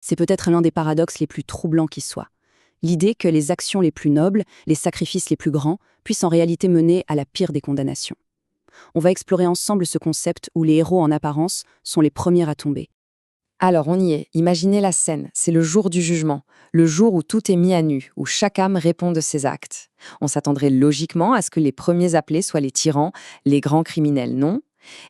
C'est peut-être l'un des paradoxes les plus troublants qui soit. L'idée que les actions les plus nobles, les sacrifices les plus grands, puissent en réalité mener à la pire des condamnations. On va explorer ensemble ce concept où les héros en apparence sont les premiers à tomber. Alors on y est, imaginez la scène, c'est le jour du jugement, le jour où tout est mis à nu, où chaque âme répond de ses actes. On s'attendrait logiquement à ce que les premiers appelés soient les tyrans, les grands criminels, non?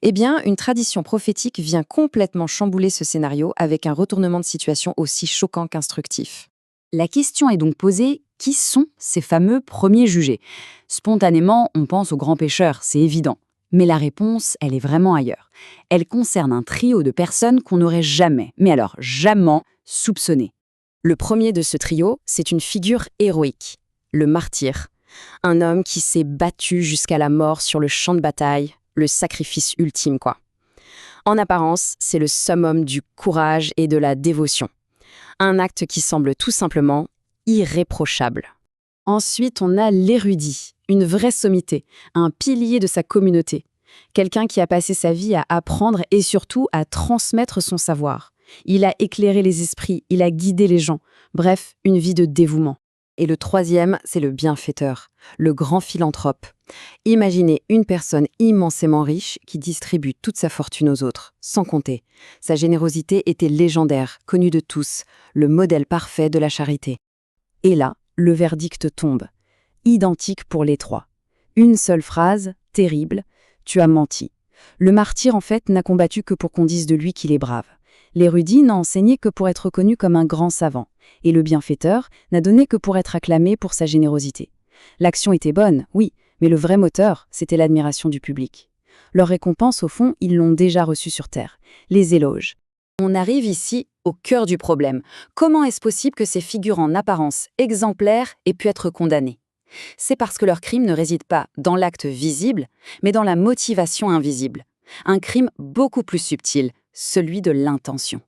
Eh bien, une tradition prophétique vient complètement chambouler ce scénario avec un retournement de situation aussi choquant qu'instructif. La question est donc posée, qui sont ces fameux premiers jugés? Spontanément, on pense aux grands pécheurs, c'est évident. Mais la réponse, elle est vraiment ailleurs. Elle concerne un trio de personnes qu'on n'aurait jamais, mais alors jamais, soupçonnées. Le premier de ce trio, c'est une figure héroïque, le martyr. Un homme qui s'est battu jusqu'à la mort sur le champ de bataille, le sacrifice ultime, quoi. En apparence, c'est le summum du courage et de la dévotion. Un acte qui semble tout simplement irréprochable. Ensuite, on a l'érudit, une vraie sommité, un pilier de sa communauté. Quelqu'un qui a passé sa vie à apprendre et surtout à transmettre son savoir. Il a éclairé les esprits, il a guidé les gens. Bref, une vie de dévouement. Et le troisième, c'est le bienfaiteur, le grand philanthrope. Imaginez une personne immensément riche qui distribue toute sa fortune aux autres, sans compter. Sa générosité était légendaire, connue de tous, le modèle parfait de la charité. Et là, le verdict tombe. Identique pour les trois. Une seule phrase, terrible, tu as menti. Le martyr, en fait, n'a combattu que pour qu'on dise de lui qu'il est brave. L'érudit n'a enseigné que pour être reconnu comme un grand savant. Et le bienfaiteur n'a donné que pour être acclamé pour sa générosité. L'action était bonne, oui, mais le vrai moteur, c'était l'admiration du public. Leur récompense, au fond, ils l'ont déjà reçue sur Terre. Les éloges. On arrive ici au cœur du problème. Comment est-ce possible que ces figures en apparence exemplaires aient pu être condamnées? C'est parce que leur crime ne réside pas dans l'acte visible, mais dans la motivation invisible. Un crime beaucoup plus subtil, celui de l'intention.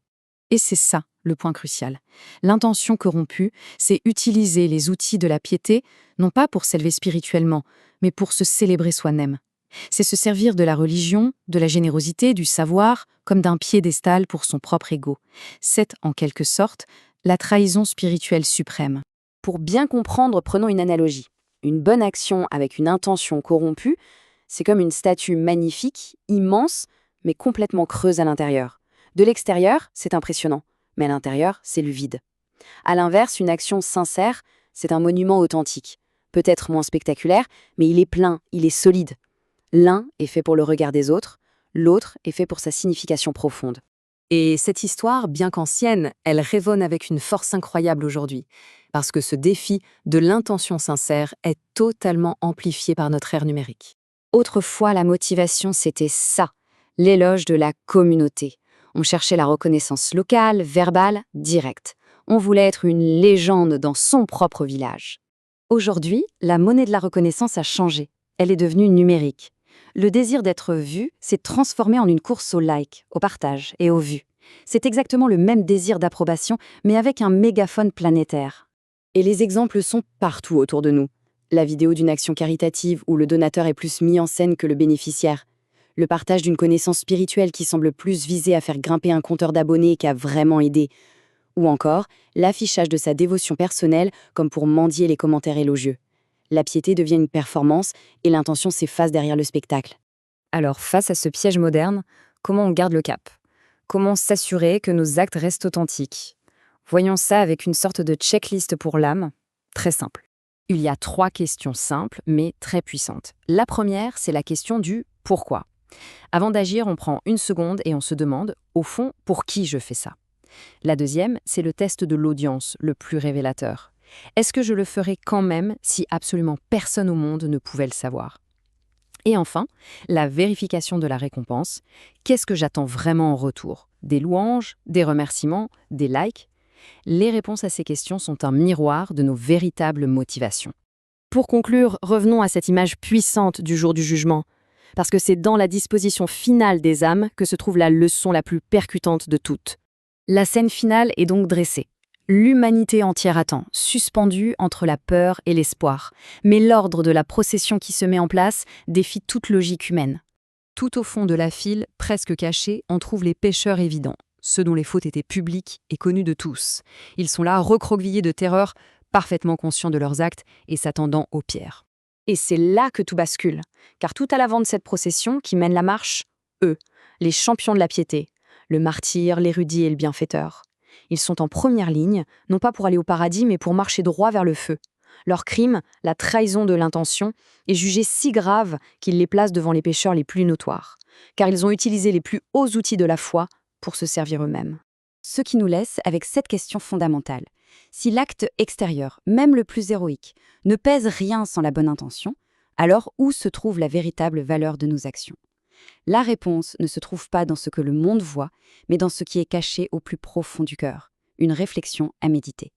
Et c'est ça le point crucial. L'intention corrompue, c'est utiliser les outils de la piété, non pas pour s'élever spirituellement, mais pour se célébrer soi-même. C'est se servir de la religion, de la générosité, du savoir, comme d'un piédestal pour son propre ego. C'est, en quelque sorte, la trahison spirituelle suprême. Pour bien comprendre, prenons une analogie. Une bonne action avec une intention corrompue, c'est comme une statue magnifique, immense, mais complètement creuse à l'intérieur. De l'extérieur, c'est impressionnant, mais à l'intérieur, c'est le vide. À l'inverse, une action sincère, c'est un monument authentique. Peut-être moins spectaculaire, mais il est plein, il est solide. L'un est fait pour le regard des autres, l'autre est fait pour sa signification profonde. Et cette histoire, bien qu'ancienne, elle résonne avec une force incroyable aujourd'hui, parce que ce défi de l'intention sincère est totalement amplifié par notre ère numérique. Autrefois, la motivation, c'était ça, l'éloge de la communauté. On cherchait la reconnaissance locale, verbale, directe. On voulait être une légende dans son propre village. Aujourd'hui, la monnaie de la reconnaissance a changé. Elle est devenue numérique. Le désir d'être vu s'est transformé en une course au like, au partage et aux vues. C'est exactement le même désir d'approbation, mais avec un mégaphone planétaire. Et les exemples sont partout autour de nous. La vidéo d'une action caritative où le donateur est plus mis en scène que le bénéficiaire. Le partage d'une connaissance spirituelle qui semble plus viser à faire grimper un compteur d'abonnés qu'à vraiment aider. Ou encore, l'affichage de sa dévotion personnelle comme pour mendier les commentaires élogieux. La piété devient une performance et l'intention s'efface derrière le spectacle. Alors, face à ce piège moderne, comment on garde le cap? Comment s'assurer que nos actes restent authentiques? Voyons ça avec une sorte de checklist pour l'âme, très simple. Il y a 3 questions simples, mais très puissantes. La première, c'est la question du « pourquoi ». Avant d'agir, on prend une seconde et on se demande, au fond, pour qui je fais ça? La deuxième, c'est le test de l'audience, le plus révélateur. Est-ce que je le ferais quand même si absolument personne au monde ne pouvait le savoir? Et enfin, la vérification de la récompense. Qu'est-ce que j'attends vraiment en retour? Des louanges, des remerciements, des likes? Les réponses à ces questions sont un miroir de nos véritables motivations. Pour conclure, revenons à cette image puissante du jour du jugement. Parce que c'est dans la disposition finale des âmes que se trouve la leçon la plus percutante de toutes. La scène finale est donc dressée. L'humanité entière attend, suspendue entre la peur et l'espoir. Mais l'ordre de la procession qui se met en place défie toute logique humaine. Tout au fond de la file, presque cachée, on trouve les pécheurs évidents. ceux dont les fautes étaient publiques et connues de tous. Ils sont là, recroquevillés de terreur, parfaitement conscients de leurs actes et s'attendant au pire. Et c'est là que tout bascule, car tout à l'avant de cette procession qui mène la marche, eux, les champions de la piété, le martyr, l'érudit et le bienfaiteur. Ils sont en première ligne, non pas pour aller au paradis, mais pour marcher droit vers le feu. Leur crime, la trahison de l'intention, est jugé si grave qu'il les place devant les pécheurs les plus notoires, car ils ont utilisé les plus hauts outils de la foi pour se servir eux-mêmes. Ce qui nous laisse avec cette question fondamentale. Si l'acte extérieur, même le plus héroïque, ne pèse rien sans la bonne intention, alors où se trouve la véritable valeur de nos actions? La réponse ne se trouve pas dans ce que le monde voit, mais dans ce qui est caché au plus profond du cœur. Une réflexion à méditer.